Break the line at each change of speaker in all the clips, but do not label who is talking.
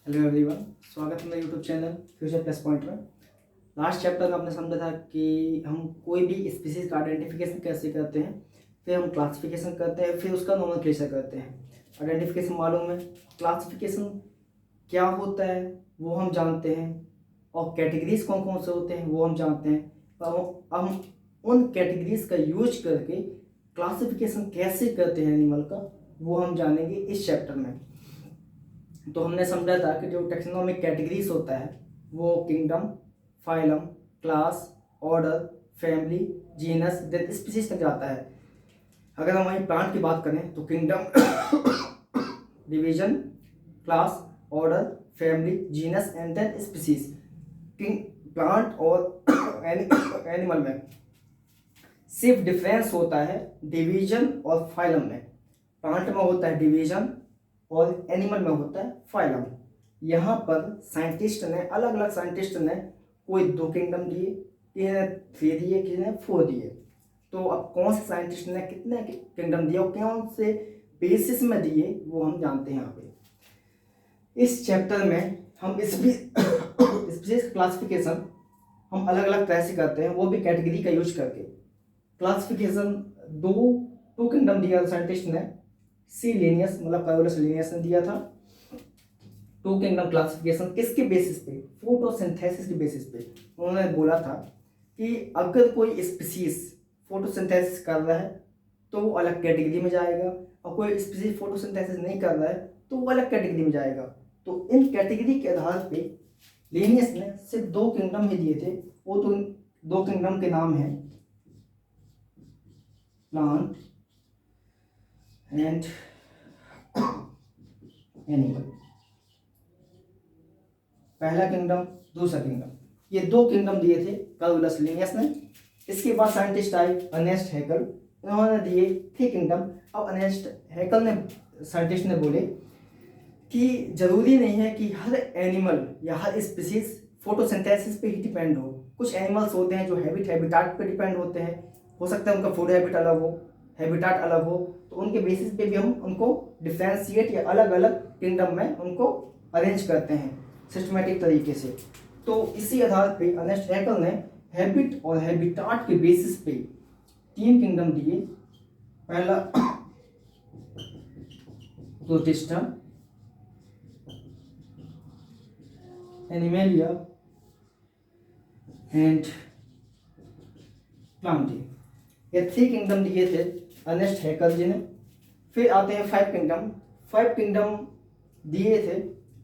Hello everyone, स्वागत है मेरे YouTube channel future plus point में। लास्ट चैप्टर में आपने समझा था कि हम कोई भी स्पीसीज का आइडेंटिफिकेशन कैसे करते हैं, फिर हम क्लासिफिकेशन करते हैं, फिर उसका नोमेनक्लेचर करते हैं। आइडेंटिफिकेशन मालूम है, क्लासिफिकेशन क्या होता है वो हम जानते हैं, और कैटेगरीज कौन कौन से होते हैं वो हम जानते हैं। अब हम उन कैटेगरीज का यूज करके क्लासिफिकेशन कैसे करते हैं एनिमल का, वो हम जानेंगे इस चैप्टर में। तो हमने समझा था कि जो टेक्सोनोमिक कैटेगरीज होता है वो kingdom, phylum, class, order, family, genus, then species तक जाता है। अगर हम वहीं प्लांट की बात करें तो kingdom, division, class, order, family, genus and then species. Plant और एनिमल में सिर्फ डिफरेंस होता है डिवीजन और फाइलम में। प्लांट में होता है डिवीजन और एनिमल में होता है फाइलम। यहाँ पर साइंटिस्ट ने अलग अलग साइंटिस्ट ने कोई 2 किंगडम दिए, किसी ने 3 दिए, किसी ने 4 दिए। तो अब कौन से साइंटिस्ट ने कितने किंगडम दिए और कौन से बेसिस में दिए वो हम जानते हैं यहाँ पे। इस चैप्टर में हम स्पीसीज क्लासिफिकेशन हम अलग अलग तरह से करते हैं, वो भी कैटेगरी का यूज करके। क्लासिफिकेशन दो किंगडम दिया साइंटिस्ट ने, सी लीनियस मतलब कार्योलस लीनियस ने दिया था। 2 किंगडम क्लासिफिकेशन किसके बेसिस पे? फोटोसिंथेसिस के बेसिस पे। उन्होंने बोला था कि अगर कोई स्पीसीज फोटोसिंथेसिस कर रहा है तो वो अलग कैटेगरी में जाएगा, और कोई स्पीसीज फोटोसिंथेसिस नहीं कर रहा है तो वो अलग कैटेगरी में जाएगा। तो इन कैटेगरी के आधार पे लीनियस ने सिर्फ 2 किंगडम ही दिए थे। वो तो 2 किंगडम के नाम है प्लांट एंड एनिमल। पहला किंगडम, दूसरा किंगडम, ये 2 किंगडम दिए थे कार्योलस लीनियस ने। इसके बाद साइंटिस्ट आए अर्नेस्ट हैकल, इन्होंने दिए 3 किंगडम। अब अर्नेस्ट हैकल ने साइंटिस्ट ने बोले कि जरूरी नहीं है कि हर एनिमल या हर स्पीसीज फोटोसिंथेसिस पे ही डिपेंड हो। कुछ एनिमल्स होते हैं जो हैबिटाट पे डिपेंड होते हैं, हो सकता है उनका फूड हैबिट अलग हो, हैबिटाट अलग हो, तो उनके बेसिस पे भी हम उनको डिफ्रेंशिएट या अलग अलग किंगडम में उनको अरेंज करते हैं सिस्टमेटिक तरीके से। तो इसी आधार पे अर्नेस्ट हैकल ने हैबिट और हैबिटाट के बेसिस पे 3 किंगडम दिए। पहला प्रोटिस्टा, एनिमेलिया एंड प्लांटी, ये 3 किंगडम दिए थे अर्नेस्ट हैकल जी ने। फिर आते हैं 5 किंगडम। 5 किंगडम दिए थे,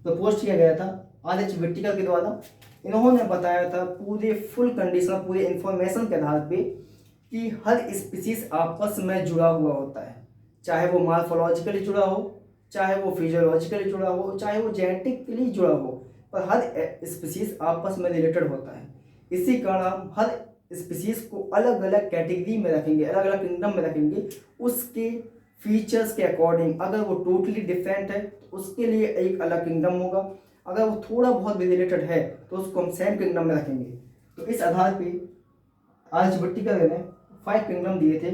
प्रपोज किया गया था आर.एच. व्हिटिकर के द्वारा। इन्होंने बताया था पूरे फुल कंडीशन, पूरे इंफॉर्मेशन के आधार पे कि हर स्पीसीज आपस में जुड़ा हुआ होता है, चाहे वो मॉर्फोलॉजिकली जुड़ा हो, चाहे वो फिजियोलॉजिकली जुड़ा हो, चाहे वो जेनेटिकली जुड़ा हो, पर हर स्पीसीज आपस में रिलेटेड होता है। इसी कारण हम हर स्पीसीज को अलग अलग कैटेगरी में रखेंगे, अलग अलग किंगडम में रखेंगे उसके फीचर्स के अकॉर्डिंग। अगर वो टोटली डिफरेंट है तो उसके लिए एक अलग किंगडम होगा, अगर वो थोड़ा बहुत भी रिलेटेड है तो उसको हम सेम किंगडम में रखेंगे। तो इस आधार पे आर.एच. व्हिटिकर ने 5 किंगडम दिए थे।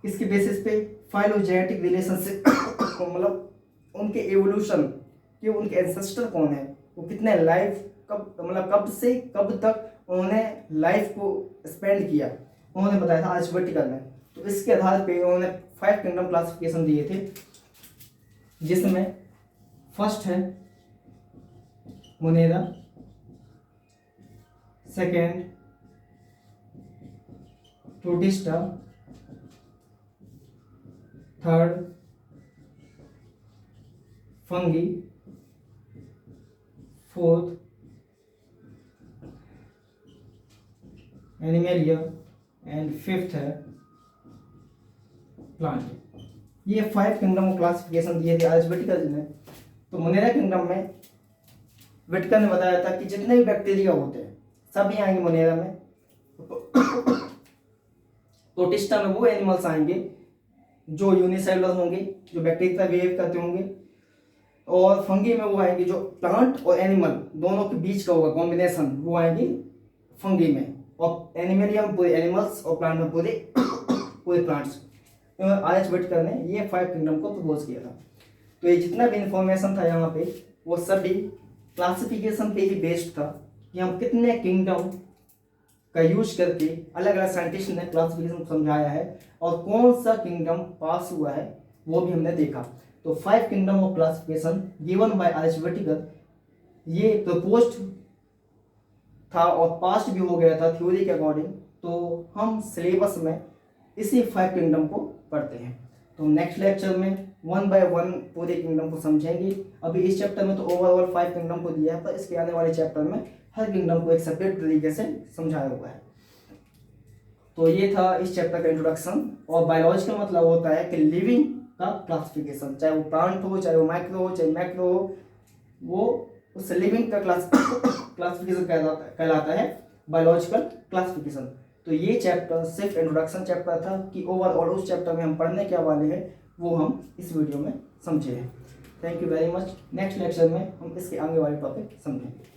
इसके बेसिस पे फाइलोजेनेटिक रिलेशनशिप मतलब उनके एवोल्यूशन कि उनके एंसेस्टर कौन है, वो कितने लाइफ कब मतलब कब से कब तक उन्होंने लाइफ को स्पेंड किया, उन्होंने बताया था आर.एच. व्हिटिकर ने। तो इसके आधार पे उन्होंने 5 किंगडम क्लासिफिकेशन दिए थे, जिसमें फर्स्ट है Monera, second protista, third fungi, fourth animalia and fifth है प्लांट। ये 5 किंगडम को क्लासिफिकेशन दिए थे आर.एच. व्हिटिकर जी ने। तो मोनेरा किंगडम में व्हिटिकर ने बताया था कि जितने भी बैक्टीरिया होते हैं सब ही आएंगे मोनेरा में। प्रोटिस्टा में वो एनिमल्स आएंगे जो यूनिसेलुलर होंगे, जो बैक्टीरिया बिहेव करते होंगे, और फंगी में वो आएंगे जो प्लांट और एनिमल दोनों के बीच का होगा कॉम्बिनेशन, वो आएंगे फंगी में। और एनिमेलिया में पूरे एनिमल्स और प्लांट में पूरे प्लांट्स। आर.एच. व्हिटिकर ने ये 5 किंगडम को प्रपोज किया था। तो ये जितना भी इंफॉर्मेशन था यहाँ पे वो सभी क्लासिफिकेशन पे ही बेस्ड था कि हम कितने किंगडम का यूज करके अलग अलग साइंटिस्ट ने क्लासिफिकेशन समझाया है और कौन सा किंगडम पास हुआ है वो भी हमने देखा। तो 5 kingdom of classification given by Aristotle ये प्रपोज्ड था और पास्ट भी हो गया था थ्योरी के अकॉर्डिंग। तो हम सिलेबस में इसी 5 किंगडम को पढ़ते हैं। तो नेक्स्ट लेक्चर में 1 बाय 1 पूरे किंगडम को समझेंगे। अभी इस चैप्टर में तो ओवरऑल 5 किंगडम को दिया है, पर इसके आने वाले चैप्टर में हर किंगडम को एक सेपरेट तरीके से समझाया हुआ है। तो ये था इस चैप्टर का इंट्रोडक्शन। और बायोलॉजी का मतलब होता है कि लिविंग का क्लासिफिकेशन, चाहे वो प्लांट हो, चाहे वो माइक्रो हो, चाहे मैक्रो हो, वो उस लिविंग का क्लासिफिकेशन कहलाता है बायोलॉजिकल क्लासिफिकेशन। तो ये चैप्टर सिर्फ इंट्रोडक्शन चैप्टर था कि ओवरऑल उस चैप्टर में हम पढ़ने क्या वाले हैं वो हम इस वीडियो में समझे हैं। Thank you very much. Next lecture में हम इसके आगे वाले टॉपिक समझेंगे।